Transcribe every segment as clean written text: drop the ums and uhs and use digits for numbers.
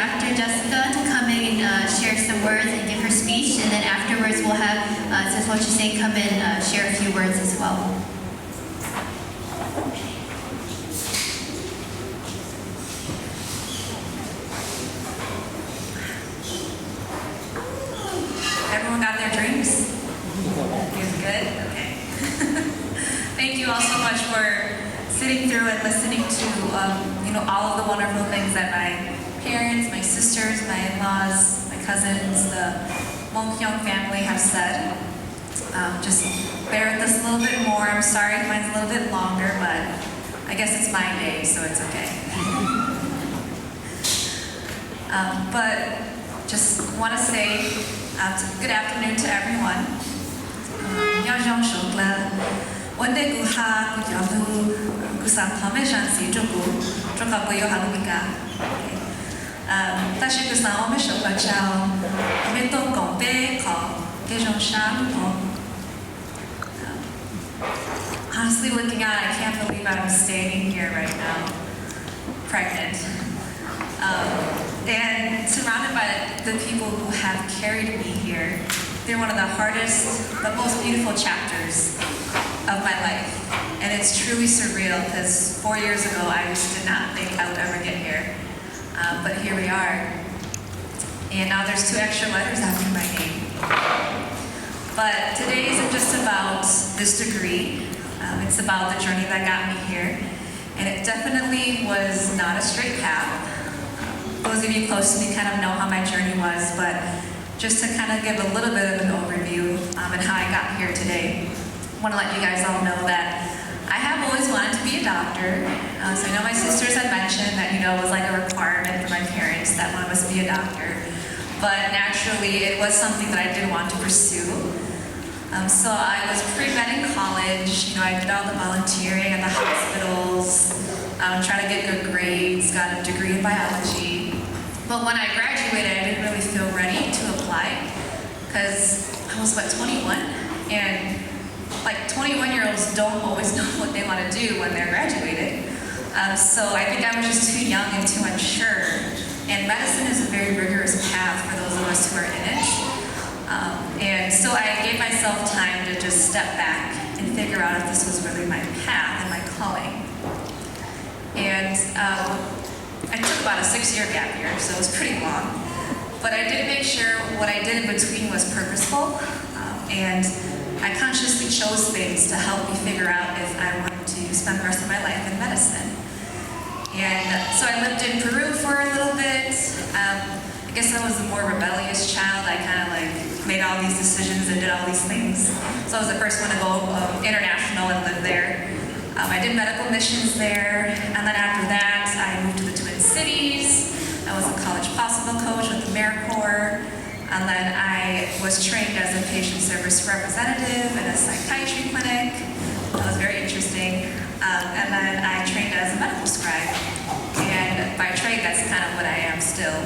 Dr. Jessica to come in and share some words and give her speech, and then afterwards we'll have Sis Singh come in and share a few words as well. Everyone got their drinks? Feels good? Okay. Thank you all so much for sitting through and listening to all of the wonderful things that my parents, my sisters, my in-laws, my cousins, the Mongkyung family have said. Just bear with us a little bit more. I'm sorry if mine's a little bit longer, but I guess it's my day, so it's okay. But just want to say good afternoon to everyone. Honestly, looking at it, I can't believe I'm standing here right now, pregnant. And surrounded by the people who have carried me here. They're one of the hardest, but most beautiful chapters of my life. And it's truly surreal because 4 years ago, I just did not think I would ever get here. But here we are. And now there's 2 extra letters after my name. But today isn't just about this degree. It's about the journey that got me here. And it definitely was not a straight path. Those of you close to me kind of know how my journey was, but just to kind of give a little bit of an overview and how I got here today, I want to let you guys all know that I have always wanted to be a doctor. So I know my sisters had mentioned that, it was like a requirement for my parents that one of us be a doctor. But naturally, it was something that I did want to pursue. So I was pre-med in college. I did all the volunteering at the hospitals, trying to get good grades, got a degree in biology. But when I graduated, I didn't really feel ready to apply because I was, 21? And 21-year-olds don't always know what they want to do when they're graduated. So I think I was just too young and too unsure. And medicine is a very rigorous path for those of us who are in it. And so I gave myself time to just step back and figure out if this was really my path and my calling. And I took about a 6-year gap year, so it was pretty long. But I did make sure what I did in between was purposeful. And I consciously chose things to help me figure out if I wanted to spend the rest of my life in medicine. And so I lived in Peru for a little bit. I guess I was the more rebellious child. I kind of made all these decisions and did all these things. So I was the first one to go international and live there. I did medical missions there, and then after that, I moved to the Twin Cities. I was a college possible coach with the AmeriCorps, and then I was trained as a patient service representative in a psychiatry clinic. That was very interesting. And then I trained as a medical scribe, and by trade, that's kind of what I am still,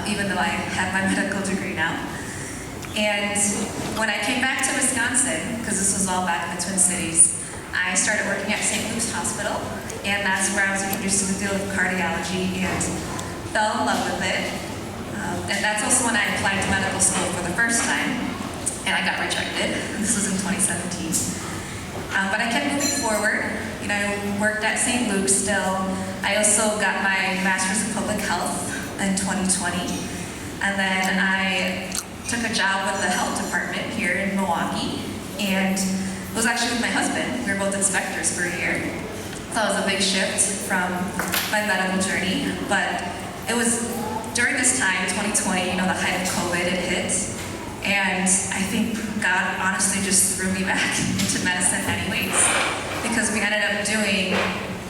even though I have my medical degree now. And when I came back to Wisconsin, because this was all back in the Twin Cities, I started working at St. Luke's Hospital, and that's where I was introduced to the field of cardiology and fell in love with it. And that's also when I applied to medical school for the first time, and I got rejected. This was in 2017. But I kept moving forward. I worked at St. Luke's still. I also got my master's in public health in 2020. And then I took a job with the health department here in Milwaukee, and it was actually with my husband. We were both inspectors for a year. So it was a big shift from my medical journey. But it was during this time, 2020, the height of COVID, it hit. And I think God honestly just threw me back into medicine anyways, because we ended up doing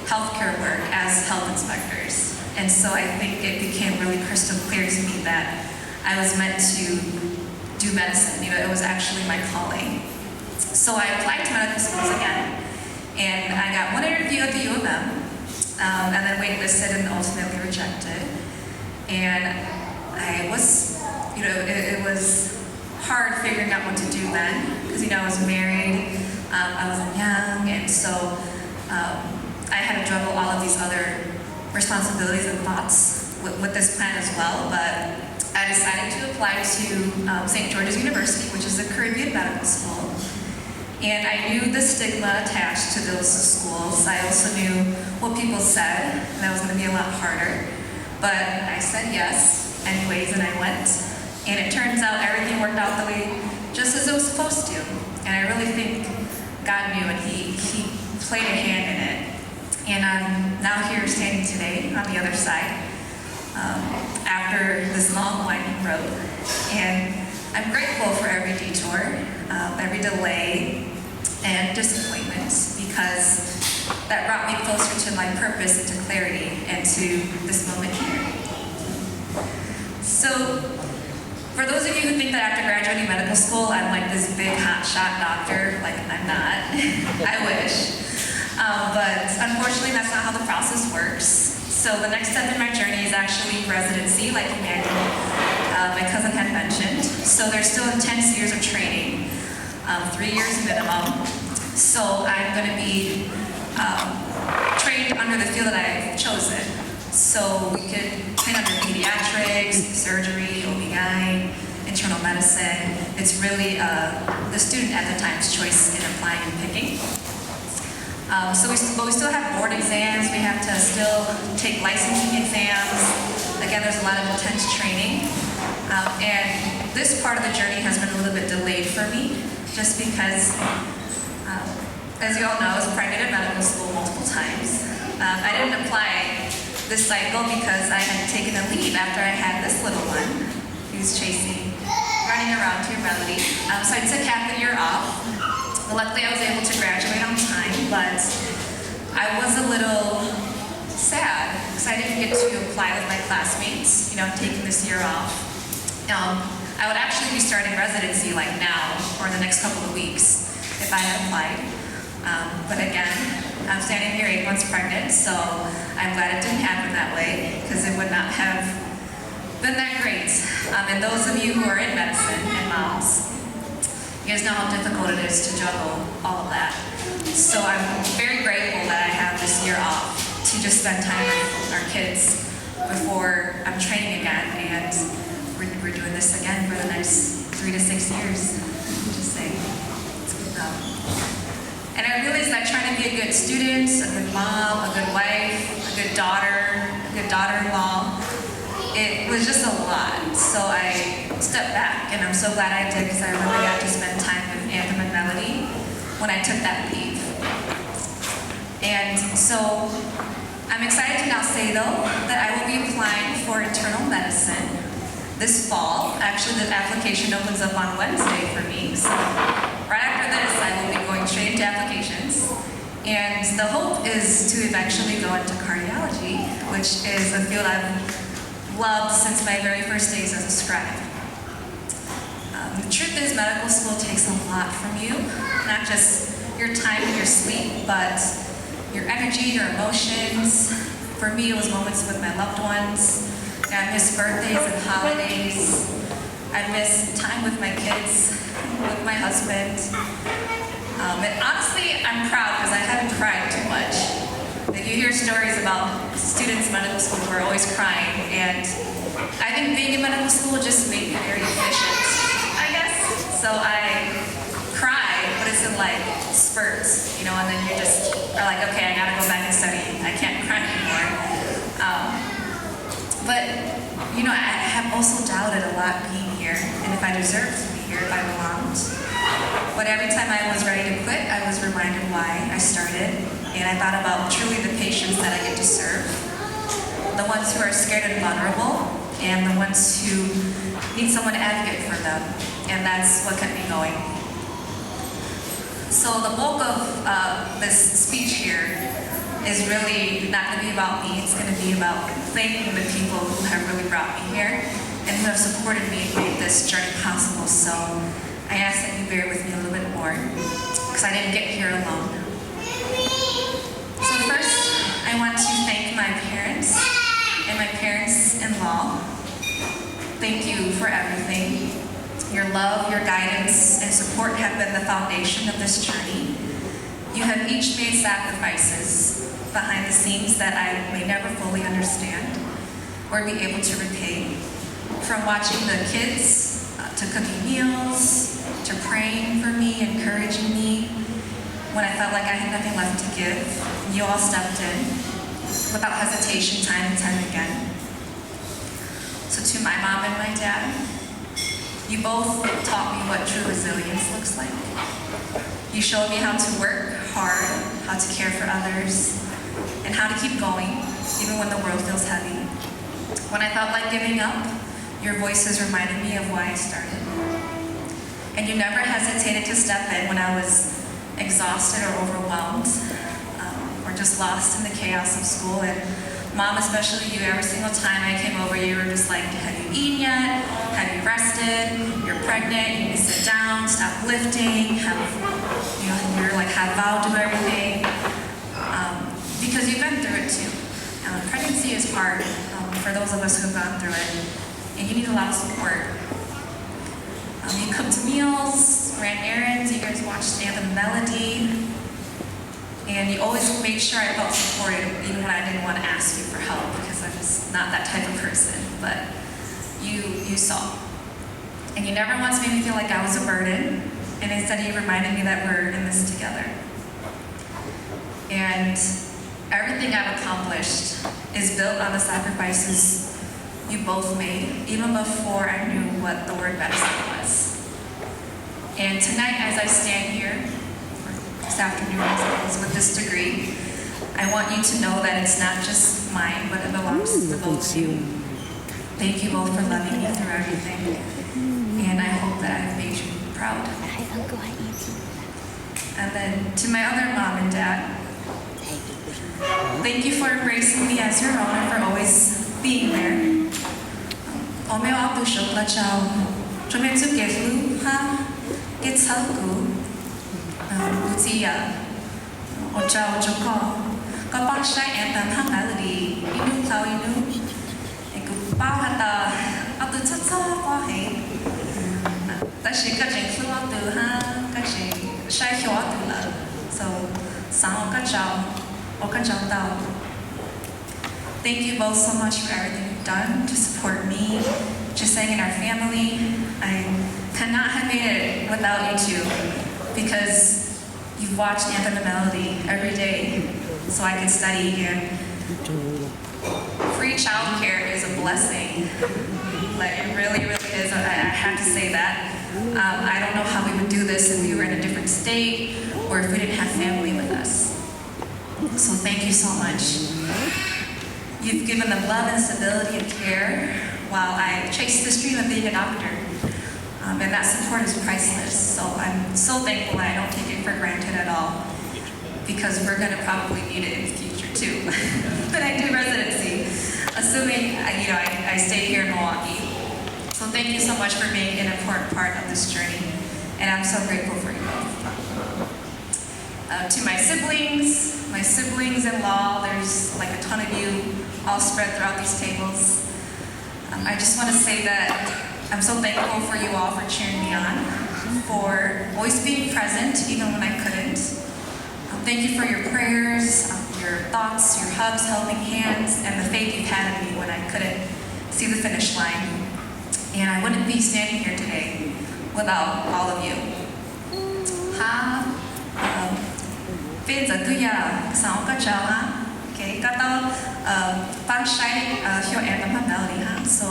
healthcare work as health inspectors. And so I think it became really crystal clear to me that I was meant to do medicine. It was actually my calling. So I applied to medical schools again, and I got one interview at the U of M, and then waitlisted and ultimately rejected. And I was, it was hard figuring out what to do then, because I was married, I was young, and so I had to juggle all of these other responsibilities and thoughts with this plan as well, but I decided to apply to St. George's University, which is a Caribbean medical school. And I knew the stigma attached to those schools. I also knew what people said, and that was going to be a lot harder. But I said yes anyways, and I went. And it turns out everything worked out the way just as it was supposed to. And I really think God knew, and He played a hand in it. And I'm now here standing today on the other side after this long winding road. And I'm grateful for every detour, every delay, and disappointment, because that brought me closer to my purpose and to clarity and to this moment here. So, for those of you who think that after graduating medical school, I'm like this big hotshot doctor, like I'm not. I wish. But unfortunately, that's not how the process works. So the next step in my journey is actually residency, like Emmanuel, my cousin had mentioned. So there's still intense years of training, 3 years minimum. So I'm going to be trained under the field that I've chosen. So we could train under pediatrics, surgery, OB/GYN, internal medicine. It's really the student at the time's choice in applying and picking. But we still have board exams. We have to still take licensing exams. Again, there's a lot of intense training. And this part of the journey has been a little bit delayed for me, just because, as you all know, I was pregnant in medical school multiple times. I didn't apply this cycle because I had taken a leave after I had this little one, who's running around to your melody. So I took half a year off. Luckily, I was able to graduate on time, but I was a little sad because I didn't get to apply with my classmates, taking this year off. I would actually be starting residency like now or in the next couple of weeks if I had applied. But again, I'm standing here 8 months pregnant, so I'm glad it didn't happen that way because it would not have been that great. And those of you who are in medicine and moms, you guys know how difficult it is to juggle all of that. So I'm very grateful that I have this year off to just spend time with our kids before I'm training again, and we're doing this again for the next 3 to 6 years, just saying. And I realized that trying to be a good student, a good mom, a good wife, a good daughter, a good daughter-in-law, it was just a lot. So I stepped back, and I'm so glad I did, because I really got to spend time with Anthem and Melody when I took that leave. And so I'm excited to now say, though, that I will be applying for internal medicine this fall. Actually, the application opens up on Wednesday for me. So right after this, I will be going straight into applications. And the hope is to eventually go into cardiology, which is a field I've loved since my very first days as a scribe. The truth is, medical school takes a lot from you, not just your time and your sleep, but your energy, your emotions. For me, it was moments with my loved ones. I miss birthdays and holidays. I miss time with my kids, with my husband. And honestly, I'm proud because I haven't cried too much. You hear stories about students in medical school who are always crying, and I think being in medical school just made me very efficient, I guess. So I cry, but it's in like spurts, and then you just are like, okay, I gotta go back and study. I can't cry anymore. But I have also doubted a lot being here, and if I deserve to be here, if I belonged. But every time I was ready to quit, I was reminded why I started. And I thought about truly the patients that I get to serve, the ones who are scared and vulnerable, and the ones who need someone to advocate for them. And that's what kept me going. So the bulk of this speech here is really not going to be about me. It's going to be about thanking the people who have really brought me here and who have supported me and made this journey possible. So I ask that you bear with me a little bit more, because I didn't get here alone. So first, I want to thank my parents and my parents-in-law. Thank you for everything. Your love, your guidance, and support have been the foundation of this journey. You have each made sacrifices behind the scenes that I may never fully understand. or be able to repay. From watching the kids, to cooking meals, to praying for me, encouraging me. When I felt like I had nothing left to give, you all stepped in without hesitation time and time again. So to my mom and my dad, you both taught me what true resilience looks like. You showed me how to work hard, how to care for others, and how to keep going, even when the world feels heavy. When I felt like giving up, your voices reminded me of why I started. And you never hesitated to step in when I was exhausted or overwhelmed, or just lost in the chaos of school. And Mom, especially you, every single time I came over, you were just like, have you eaten yet? Have you rested? You're pregnant, you need to sit down, stop lifting, you're like, have Val do everything. Because you've been through it too. Pregnancy is hard for those of us who have gone through it, and you need a lot of support. You cooked meals, ran errands, you guys watched Anthem Melody, and you always made sure I felt supported, even when I didn't want to ask you for help, because I'm just not that type of person, but you saw. And you never once made me feel like I was a burden, and instead you reminded me that we're in this together. And everything I've accomplished is built on the sacrifices you both made, even before I knew what the word medicine was. And tonight, as I stand here, this afternoon with this degree, I want you to know that it's not just mine, but it belongs to both of you. Thank you both for loving me through everything, and I hope that I've made you proud. And then to my other mom and dad, thank you for embracing me as your own and for always being there. Thank you both so much for everything you've done to support me, just saying in our family. I could not have made it without you two, because you've watched Anthem and Melody every day so I could study, and free childcare is a blessing. Like, it really, really is. I have to say that. I don't know how we would do this if we were in a different state or if we didn't have family with us. So thank you so much. You've given them love and stability and care while I chased this dream of being a doctor. And that support is priceless. So I'm so thankful, and I don't take it for granted at all, because we're going to probably need it in the future too. When I do residency, assuming I stay here in Milwaukee. So thank you so much for being an important part of this journey, and I'm so grateful for you both. To my siblings-in-law, there's like a ton of you all spread throughout these tables. I just want to say that I'm so thankful for you all for cheering me on, for always being present even when I couldn't. Thank you for your prayers, your thoughts, your hugs, helping hands, and the faith you've had in me when I couldn't see the finish line. And I wouldn't be standing here today without all of you. Bây giờ tôi sáu cái cháu cái tao ban sai hiệu em tấm hình nào đi ha, so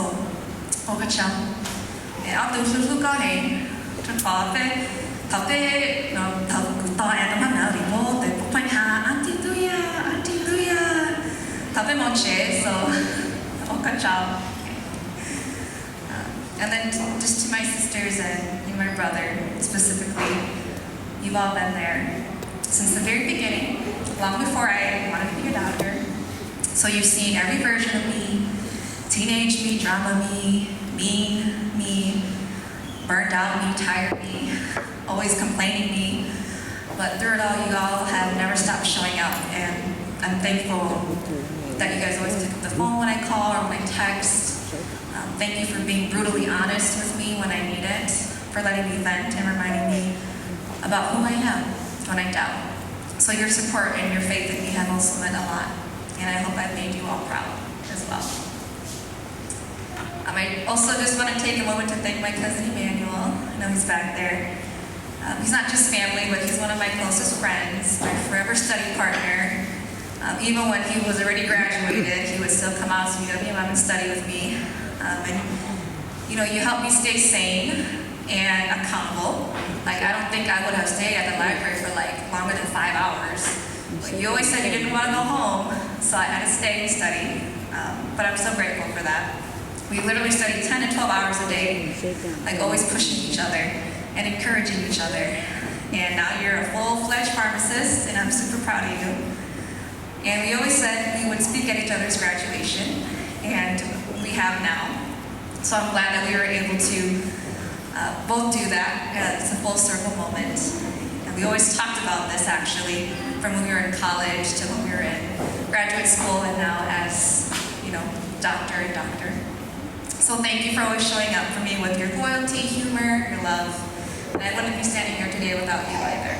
cái cháu, ở từ lúc có này chúng ta về thầu to em tấm hình nào đi vô để bốc mai ha, auntie tôi thầu về một chế, so cái cháu. And then just to my sisters and my brother specifically, you've all been there since the very beginning, long before I wanted to be a doctor. So you've seen every version of me, teenage me, drama me, mean me, burned out me, tired me, always complaining me. But through it all, you all have never stopped showing up, and I'm thankful that you guys always pick up the phone when I call or when I text. Thank you for being brutally honest with me when I need it, for letting me vent and reminding me about who I am when I doubt. So your support and your faith in me have also meant a lot, and I hope I've made you all proud as well. I also just want to take a moment to thank my cousin Emmanuel. I know he's back there. He's not just family, but he's one of my closest friends, my forever study partner. Even when he was already graduated, he would still come out to UWM and study with me. And you helped me stay sane and accountable. Like, I don't think I would have stayed at the library for like longer than 5 hours. But you always said you didn't want to go home, so I had to stay and study. But I'm so grateful for that. We literally studied 10 to 12 hours a day, like always pushing each other and encouraging each other. And now you're a full-fledged pharmacist, and I'm super proud of you. And we always said we would speak at each other's graduation, and we have now. So I'm glad that we were able to both do that. It's a full circle moment. And we always talked about this actually, from when we were in college to when we were in graduate school, and now as, doctor and doctor. So thank you for always showing up for me with your loyalty, humor, your love. And I wouldn't be standing here today without you either.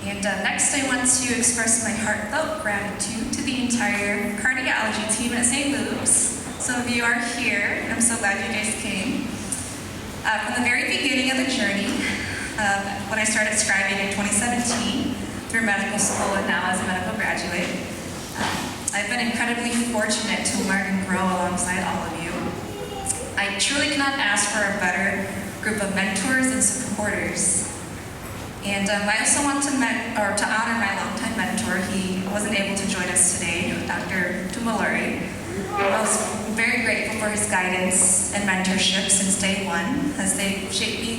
And next, I want to express my heartfelt gratitude to the entire cardiology team at St. Luke's. Some of you are here. I'm so glad you guys came. From the very beginning of the journey, when I started scribing in 2017 through medical school and now as a medical graduate, I've been incredibly fortunate to learn and grow alongside all of you. I truly cannot ask for a better group of mentors and supporters. And I also want to honor my longtime mentor. He wasn't able to join us today, Dr. Tumaluri. I was very grateful for his guidance and mentorship since day one, as they shaped me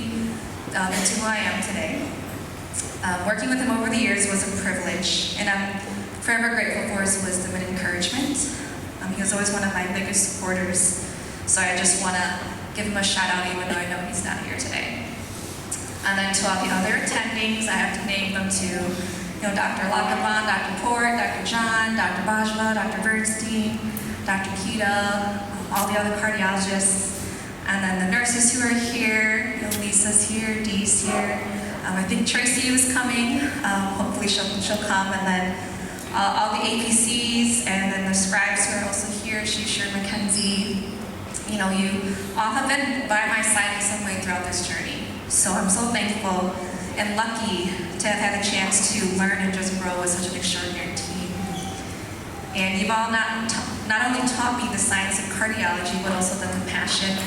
into who I am today. Working with him over the years was a privilege, and I'm forever grateful for his wisdom and encouragement. He was always one of my biggest supporters, so I just want to give him a shout out even though I know he's not here today. And then to all the other attendings, I have to name them to Dr. Lakaban, Dr. Port, Dr. John, Dr. Bajwa, Dr. Bernstein, Dr. Kita, all the other cardiologists, and then the nurses who are here. Lisa's here, Dee's here. I think Tracy was coming. Hopefully she'll come, and then all the APCs, and then the scribes who are also here, Shisha, Mackenzie. You all have been by my side in some way throughout this journey. So I'm so thankful and lucky to have had a chance to learn and just grow with such an extraordinary team. And you've all not only taught me the science of cardiology, but also the compassion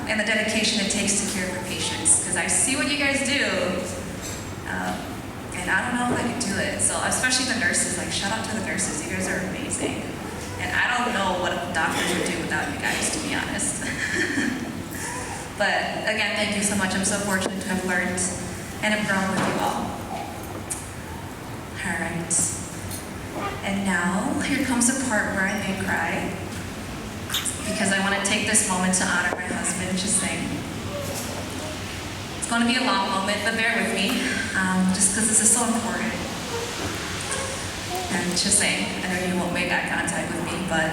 and the dedication it takes to care for patients. Because I see what you guys do, and I don't know if I could do it. So especially the nurses, like shout out to the nurses, you guys are amazing. And I don't know what a doctor would do without you guys, to be honest. But again, thank you so much. I'm so fortunate to have learned and have grown with you all. All right. And now, here comes the part where I may cry, because I want to take this moment to honor my husband, Chiseng. It's going to be a long moment, but bear with me, just because this is so important. And Chiseng, I know you won't make eye contact with me, but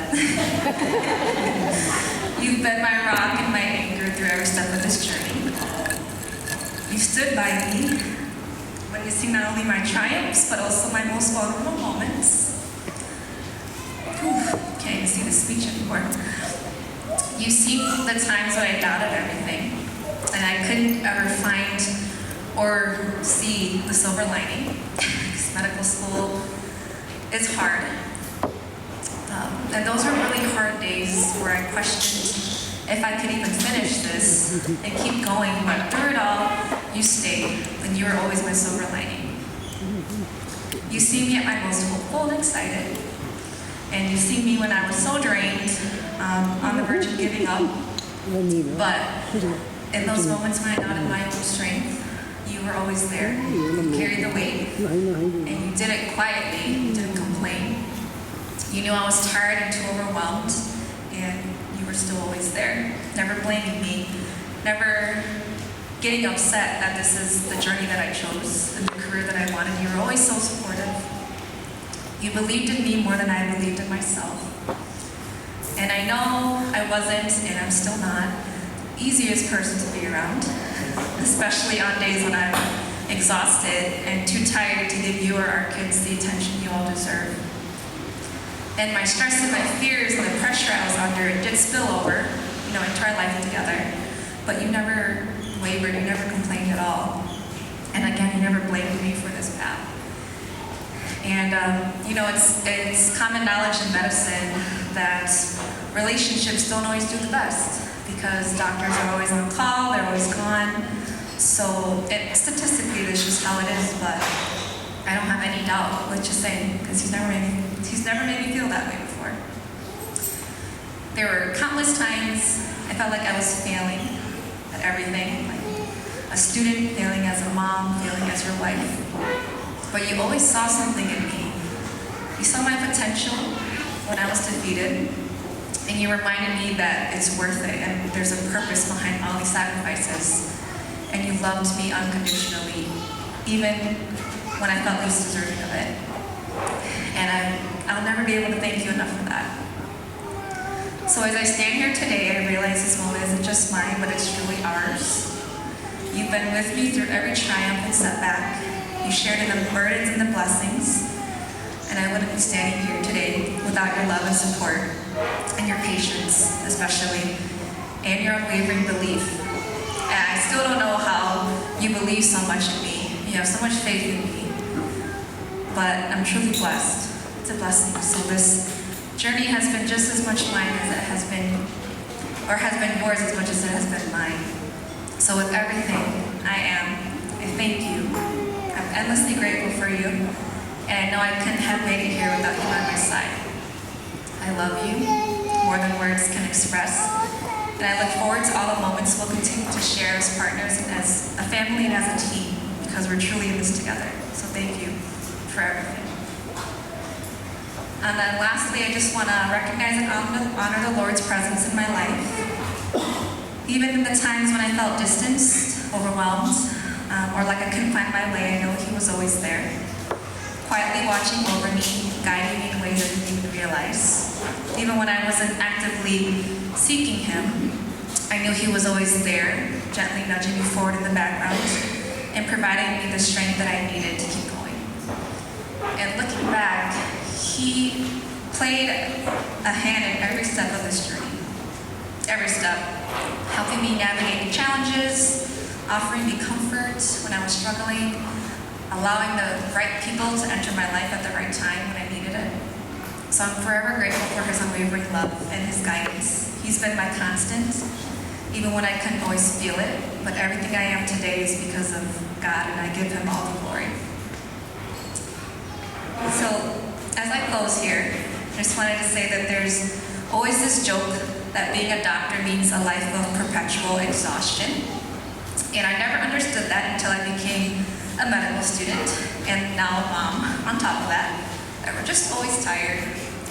you've been my rock and my anchor through every step of this journey. You stood by me, witnessing not only my triumphs, but also my most vulnerable moments. Can't even see the speech anymore. You see the times when I doubted everything, and I couldn't ever find or see the silver lining. Because medical school is hard. And those were really hard days where I questioned if I could even finish this and keep going. But through it all, you stayed, and you were always my silver lining. You see me at my most hopeful and excited, and you see me when I was so drained, on the verge of giving up. But in those moments when I doubted my own strength, you were always there. You carried the weight, and you did it quietly. You didn't complain. You knew I was tired and too overwhelmed, and you were still always there, never blaming me, never getting upset that this is the journey that I chose and the career that I wanted. You were always so supportive. You believed in me more than I believed in myself. And I know I wasn't, and I'm still not, the easiest person to be around, especially on days when I'm exhausted and too tired to give you or our kids the attention you all deserve. And my stress and my fears and the pressure I was under, it did spill over, into our life together. But you never wavered, you never complained at all. And again, you never blamed me for this path. And it's common knowledge in medicine that relationships don't always do the best because doctors are always on call, they're always gone. So statistically, that's just how it is, but I don't have any doubt what you're saying because he's never made me feel that way before. There were countless times I felt like I was failing at everything, like a student, failing as a mom, failing as your wife. But you always saw something in me. You saw my potential when I was defeated, and you reminded me that it's worth it, and there's a purpose behind all these sacrifices. And you loved me unconditionally, even when I felt least deserving of it. And I'll never be able to thank you enough for that. So as I stand here today, I realize this moment isn't just mine, but it's truly ours. You've been with me through every triumph and setback. You shared in the burdens and the blessings. And I wouldn't be standing here today without your love and support, and your patience, especially, and your unwavering belief. And I still don't know how you believe so much in me. You have so much faith in me. But I'm truly blessed. It's a blessing. So this journey has been just as much mine as it has been yours as much as it has been mine. So with everything I thank you. I'm endlessly grateful for you. And I know I couldn't have made it here without you by my side. I love you more than words can express. And I look forward to all the moments we'll continue to share as partners and as a family and as a team, because we're truly in this together. So thank you for everything. And then lastly, I just want to recognize and honor the Lord's presence in my life. Even in the times when I felt distanced, overwhelmed, or like I couldn't find my way, I know He was always there, quietly watching over me, guiding me in ways I didn't even realize. Even when I wasn't actively seeking Him, I knew He was always there, gently nudging me forward in the background and providing me the strength that I needed to keep going. And looking back, He played a hand in every step of this journey. Every step, helping me navigate challenges, offering me comfort when I was struggling, allowing the right people to enter my life at the right time when I needed it. So I'm forever grateful for His unwavering love and His guidance. He's been my constant, even when I couldn't always feel it, but everything I am today is because of God, and I give Him all the glory. So, as I close here, I just wanted to say that there's always this joke that being a doctor means a life of perpetual exhaustion. And I never understood that until I became a medical student, and now a mom on top of that we're just always tired.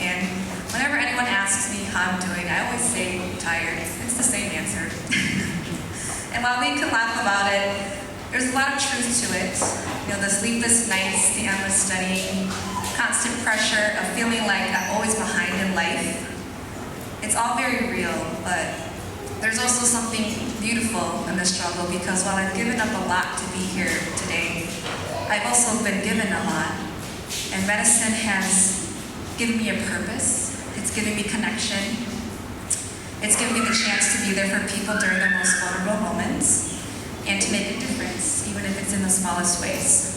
And whenever anyone asks me how I'm doing, I always say tired. It's the same answer. And while we can laugh about it, there's a lot of truth to it. The sleepless nights, the endless studying, constant pressure of feeling like I'm always behind in life. It's all very real, but there's also something beautiful in the struggle, because while I've given up a lot to be here today, I've also been given a lot. And medicine has given me a purpose. It's given me connection. It's given me the chance to be there for people during their most vulnerable moments and to make a difference, even if it's in the smallest ways.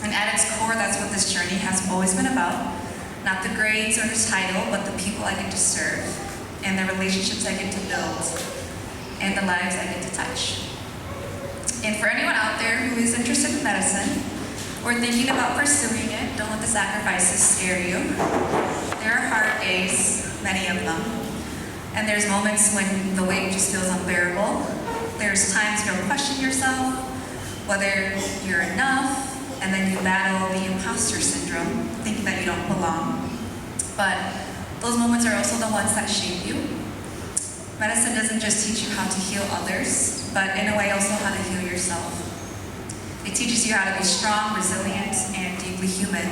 And at its core, that's what this journey has always been about. Not the grades or the title, but the people I get to serve, and the relationships I get to build, and the lives I get to touch. And for anyone out there who is interested in medicine, or thinking about pursuing it, don't let the sacrifices scare you. There are hard days, many of them. And there's moments when the weight just feels unbearable. There's times you'll question yourself, whether you're enough, and then you battle the imposter syndrome, thinking that you don't belong. But those moments are also the ones that shape you. Medicine doesn't just teach you how to heal others, but in a way also how to heal yourself. It teaches you how to be strong, resilient, and deeply human.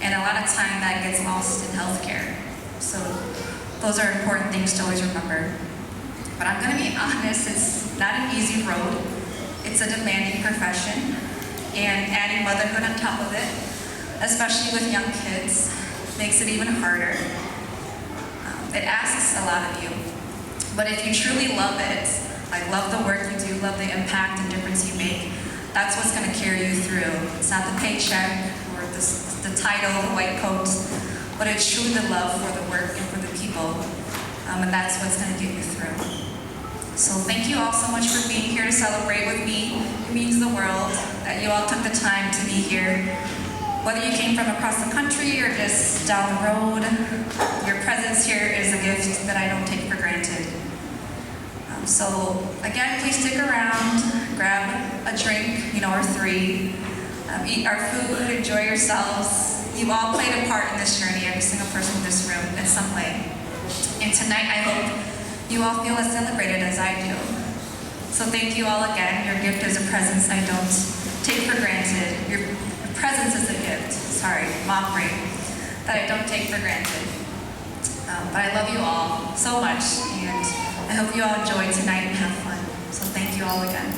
And a lot of time that gets lost in healthcare. So those are important things to always remember. But I'm gonna be honest, it's not an easy road. It's a demanding profession. And adding motherhood on top of it, especially with young kids, makes it even harder. It asks a lot of you. But if you truly love it, like love the work you do, love the impact and difference you make, that's what's going to carry you through. It's not the paycheck or the title, the white coat, but it's truly the love for the work and for the people. And that's what's going to get you through. So thank you all so much for being here to celebrate with me. It means the world that you all took the time to be here. Whether you came from across the country or just down the road, your presence here is a gift that I don't take for granted. So again, please stick around, grab a drink, or three, eat our food, enjoy yourselves. You all played a part in this journey, every single person in this room in some way. And tonight I hope you all feel as celebrated as I do. So thank you all again. Your gift is a presence I don't take for granted. Your presence is a gift, mom brain, that I don't take for granted. But I love you all so much, and I hope you all enjoy tonight and have fun. So thank you all again.